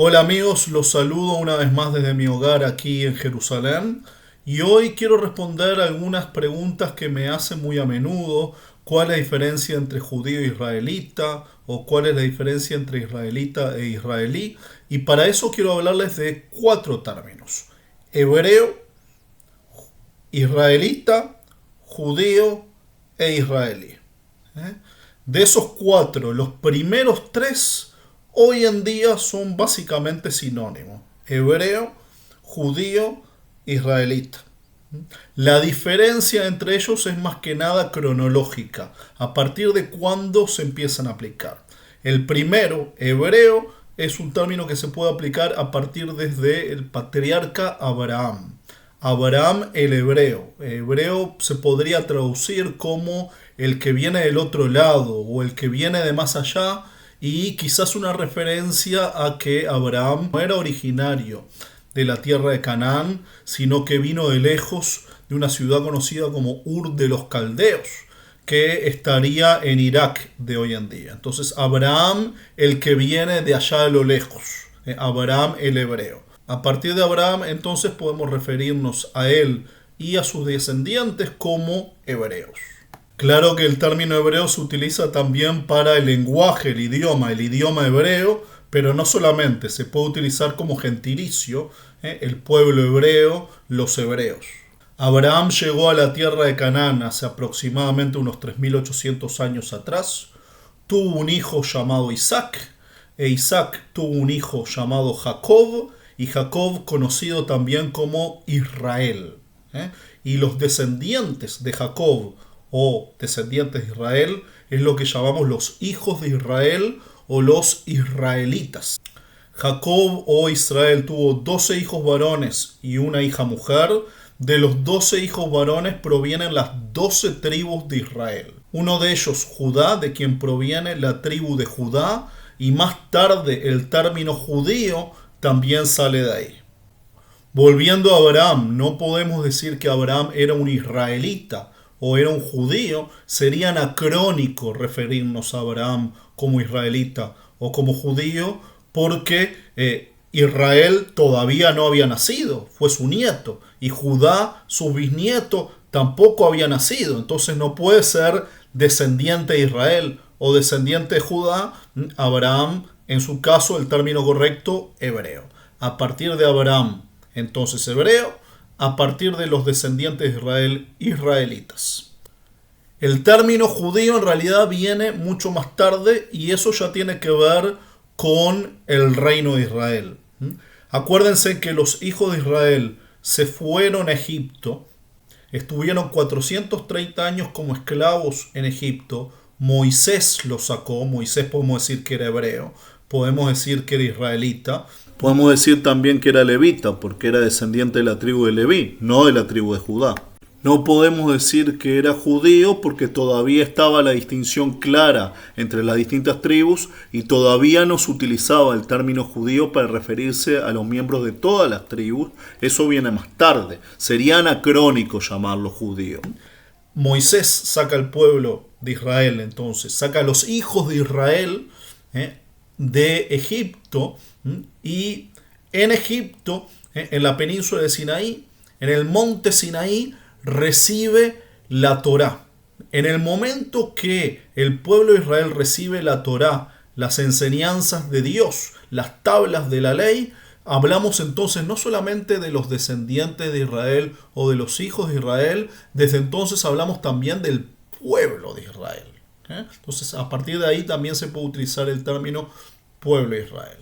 Hola amigos, los saludo una vez más desde mi hogar aquí en Jerusalén y hoy quiero responder algunas preguntas que me hacen muy a menudo. ¿Cuál es la diferencia entre judío e israelita? ¿O cuál es la diferencia entre israelita e israelí? Y para eso quiero hablarles de cuatro términos: hebreo, israelita, judío e israelí. ¿Eh? De esos cuatro, los primeros tres hoy en día son básicamente sinónimos: hebreo, judío, israelita. La diferencia entre ellos es más que nada cronológica, a partir de cuándo se empiezan a aplicar. El primero, hebreo, es un término que se puede aplicar a partir desde el patriarca Abraham. Abraham el hebreo. Hebreo se podría traducir como el que viene del otro lado o el que viene de más allá, y quizás una referencia a que Abraham no era originario de la tierra de Canaán, sino que vino de lejos, de una ciudad conocida como Ur de los Caldeos, que estaría en Irak de hoy en día. Entonces, Abraham, el que viene de allá de lo lejos, Abraham el hebreo. A partir de Abraham, entonces podemos referirnos a él y a sus descendientes como hebreos. Claro que el término hebreo se utiliza también para el lenguaje, el idioma hebreo, pero no solamente, se puede utilizar como gentilicio, el pueblo hebreo, los hebreos. Abraham llegó a la tierra de Canaán hace aproximadamente unos 3800 años atrás. Tuvo un hijo llamado Isaac, e Isaac tuvo un hijo llamado Jacob, y Jacob conocido también como Israel. Y los descendientes de Jacob o descendientes de Israel es lo que llamamos los hijos de Israel o los israelitas. Jacob o Israel tuvo 12 hijos varones y una hija mujer. De los 12 hijos varones provienen las 12 tribus de Israel. Uno de ellos, Judá, de quien proviene la tribu de Judá, y más tarde el término judío también sale de ahí. Volviendo a Abraham, no podemos decir que Abraham era un israelita o era un judío. Sería anacrónico referirnos a Abraham como israelita o como judío, porque Israel todavía no había nacido, fue su nieto, y Judá, su bisnieto, tampoco había nacido. Entonces no puede ser descendiente de Israel o descendiente de Judá. Abraham, en su caso, el término correcto, hebreo. A partir de Abraham, entonces hebreo; a partir de los descendientes de Israel, israelitas. El término judío en realidad viene mucho más tarde, y eso ya tiene que ver con el reino de Israel. Acuérdense que los hijos de Israel se fueron a Egipto, estuvieron 430 años como esclavos en Egipto. Moisés los sacó. Moisés podemos decir que era hebreo, podemos decir que era israelita, podemos decir también que era levita, porque era descendiente de la tribu de Leví, no de la tribu de Judá. No podemos decir que era judío porque todavía estaba la distinción clara entre las distintas tribus y todavía no se utilizaba el término judío para referirse a los miembros de todas las tribus. Eso viene más tarde. Sería anacrónico llamarlo judío. Moisés saca al pueblo de Israel, entonces saca a los hijos de Israel de Egipto, y en Egipto, en la península de Sinaí, en el monte Sinaí, recibe la Torá. En el momento que el pueblo de Israel recibe la Torá, las enseñanzas de Dios, las tablas de la ley, hablamos entonces no solamente de los descendientes de Israel o de los hijos de Israel, desde entonces hablamos también del pueblo de Israel. Entonces, a partir de ahí también se puede utilizar el término pueblo de Israel.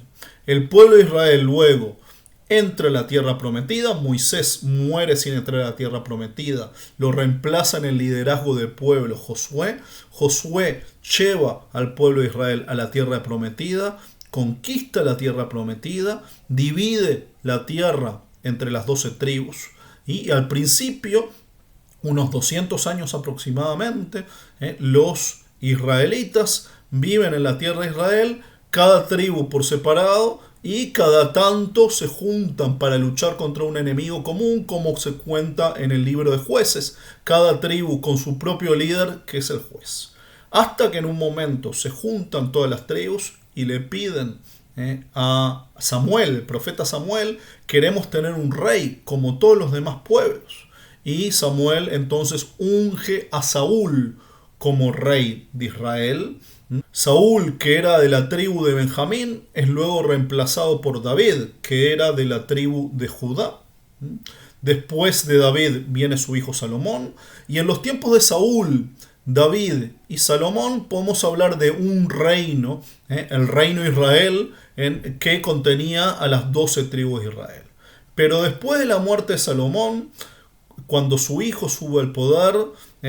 El pueblo de Israel luego entra a la tierra prometida. Moisés muere sin entrar a la tierra prometida. Lo reemplaza en el liderazgo del pueblo Josué. Josué lleva al pueblo de Israel a la tierra prometida, conquista la tierra prometida, divide la tierra entre las 12 tribus, y al principio, unos 200 años aproximadamente, los israelitas viven en la tierra de Israel, cada tribu por separado, y cada tanto se juntan para luchar contra un enemigo común, como se cuenta en el libro de Jueces, cada tribu con su propio líder, que es el juez. Hasta que en un momento se juntan todas las tribus y le piden a Samuel, el profeta Samuel, queremos tener un rey como todos los demás pueblos. Y Samuel entonces unge a Saúl como rey de Israel. Saúl, que era de la tribu de Benjamín, es luego reemplazado por David, que era de la tribu de Judá. Después de David viene su hijo Salomón. Y en los tiempos de Saúl, David y Salomón podemos hablar de un reino, el reino de Israel, que contenía a las 12 tribus de Israel. Pero después de la muerte de Salomón, cuando su hijo sube al poder,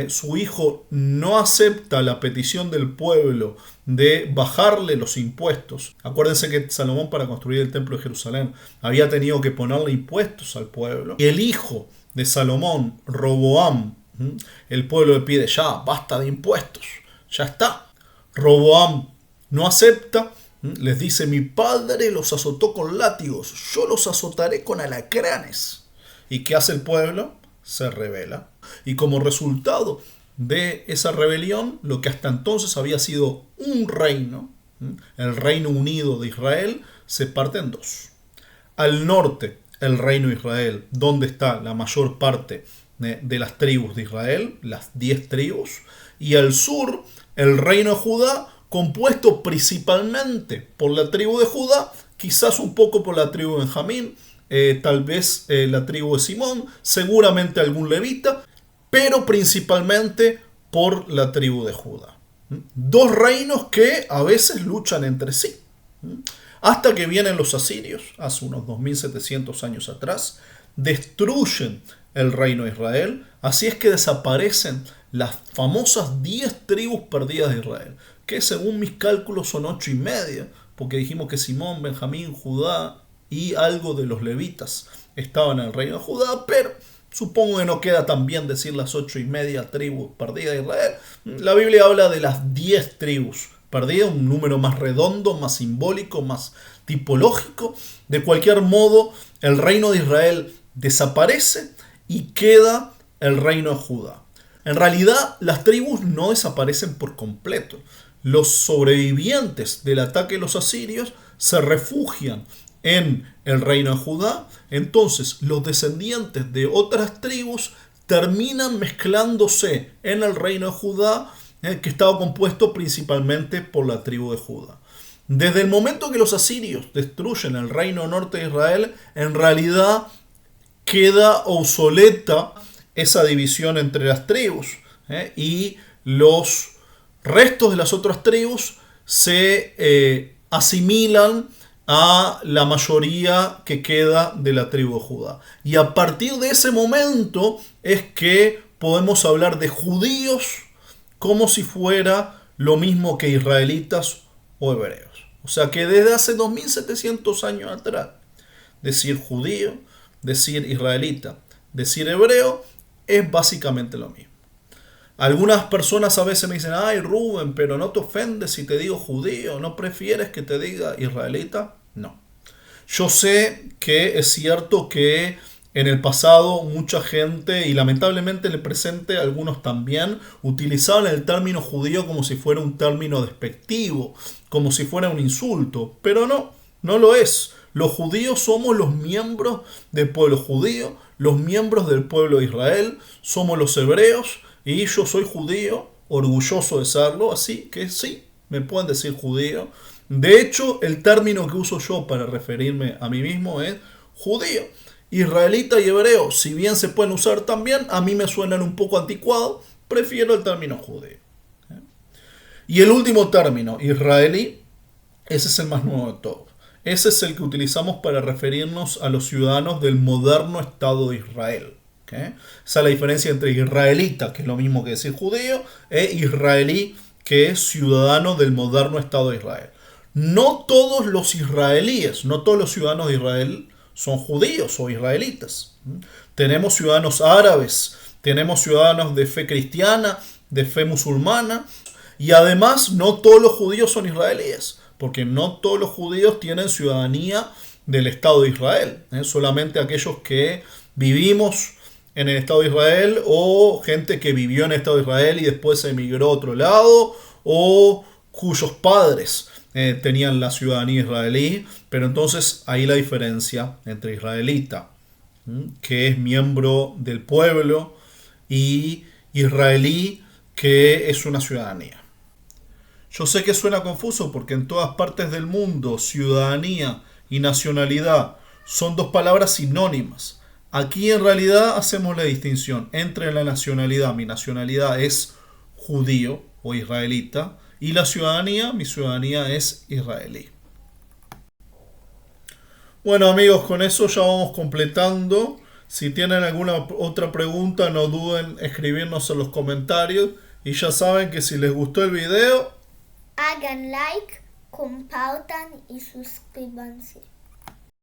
su hijo no acepta la petición del pueblo de bajarle los impuestos. Acuérdense que Salomón, para construir el templo de Jerusalén, había tenido que ponerle impuestos al pueblo. Y el hijo de Salomón, Roboam, el pueblo le pide: ya, basta de impuestos, ya está. Roboam no acepta, les dice: mi padre los azotó con látigos, yo los azotaré con alacranes. ¿Y qué hace el pueblo? Se rebela. Y como resultado de esa rebelión, lo que hasta entonces había sido un reino, el Reino Unido de Israel, se parte en dos. Al norte, el Reino de Israel, donde está la mayor parte de las tribus de Israel, las 10 tribus, y al sur, el Reino de Judá, compuesto principalmente por la tribu de Judá, quizás un poco por la tribu de Benjamín, tal vez la tribu de Simón, seguramente algún levita, pero principalmente por la tribu de Judá. Dos reinos que a veces luchan entre sí. Hasta que vienen los asirios, hace unos 2700 años atrás, destruyen el reino de Israel. Así es que desaparecen las famosas 10 tribus perdidas de Israel, que según mis cálculos son 8 y media, porque dijimos que Simón, Benjamín, Judá y algo de los levitas estaban en el reino de Judá, pero supongo que no queda tan bien decir las 8 y media tribus perdidas de Israel. La Biblia habla de las 10 tribus perdidas, un número más redondo, más simbólico, más tipológico. De cualquier modo, el reino de Israel desaparece y queda el reino de Judá. En realidad, las tribus no desaparecen por completo. Los sobrevivientes del ataque de los asirios se refugian en el reino de Judá. Entonces los descendientes de otras tribus terminan mezclándose en el reino de Judá, que estaba compuesto principalmente por la tribu de Judá. Desde el momento que los asirios destruyen el reino norte de Israel, en realidad queda obsoleta esa división entre las tribus, y los restos de las otras tribus se asimilan a la mayoría que queda de la tribu de Judá. Y a partir de ese momento es que podemos hablar de judíos como si fuera lo mismo que israelitas o hebreos. O sea que desde hace 2700 años atrás, decir judío, decir israelita, decir hebreo, es básicamente lo mismo. Algunas personas a veces me dicen: ay, Rubén, pero no te ofendes si te digo judío, ¿no prefieres que te diga israelita? No. Yo sé que es cierto que en el pasado mucha gente, y lamentablemente en el presente algunos también, utilizaban el término judío como si fuera un término despectivo, como si fuera un insulto, pero no, no lo es. Los judíos somos los miembros del pueblo judío, los miembros del pueblo de Israel, somos los hebreos, y yo soy judío, orgulloso de serlo, así que sí, me pueden decir judío. De hecho, el término que uso yo para referirme a mí mismo es judío. Israelita y hebreo, si bien se pueden usar también, a mí me suenan un poco anticuados, prefiero el término judío. Y el último término, israelí, ese es el más nuevo de todos. Ese es el que utilizamos para referirnos a los ciudadanos del moderno Estado de Israel. Esa es la diferencia entre israelita, que es lo mismo que decir judío, e israelí, que es ciudadano del moderno Estado de Israel. No todos los israelíes, no todos los ciudadanos de Israel son judíos o israelitas. Tenemos ciudadanos árabes, tenemos ciudadanos de fe cristiana, de fe musulmana, y además no todos los judíos son israelíes, porque no todos los judíos tienen ciudadanía del Estado de Israel. Solamente aquellos que vivimos en el Estado de Israel, o gente que vivió en el Estado de Israel y después emigró a otro lado, o cuyos padres tenían la ciudadanía israelí, pero entonces ahí la diferencia entre israelita, que es miembro del pueblo, y israelí, que es una ciudadanía. Yo sé que suena confuso porque en todas partes del mundo ciudadanía y nacionalidad son dos palabras sinónimas. Aquí en realidad hacemos la distinción entre la nacionalidad, mi nacionalidad es judío o israelita, y la ciudadanía, mi ciudadanía es israelí. Bueno amigos, con eso ya vamos completando. Si tienen alguna otra pregunta, no duden en escribirnos en los comentarios. Y ya saben que si les gustó el video, hagan like, compartan y suscríbanse.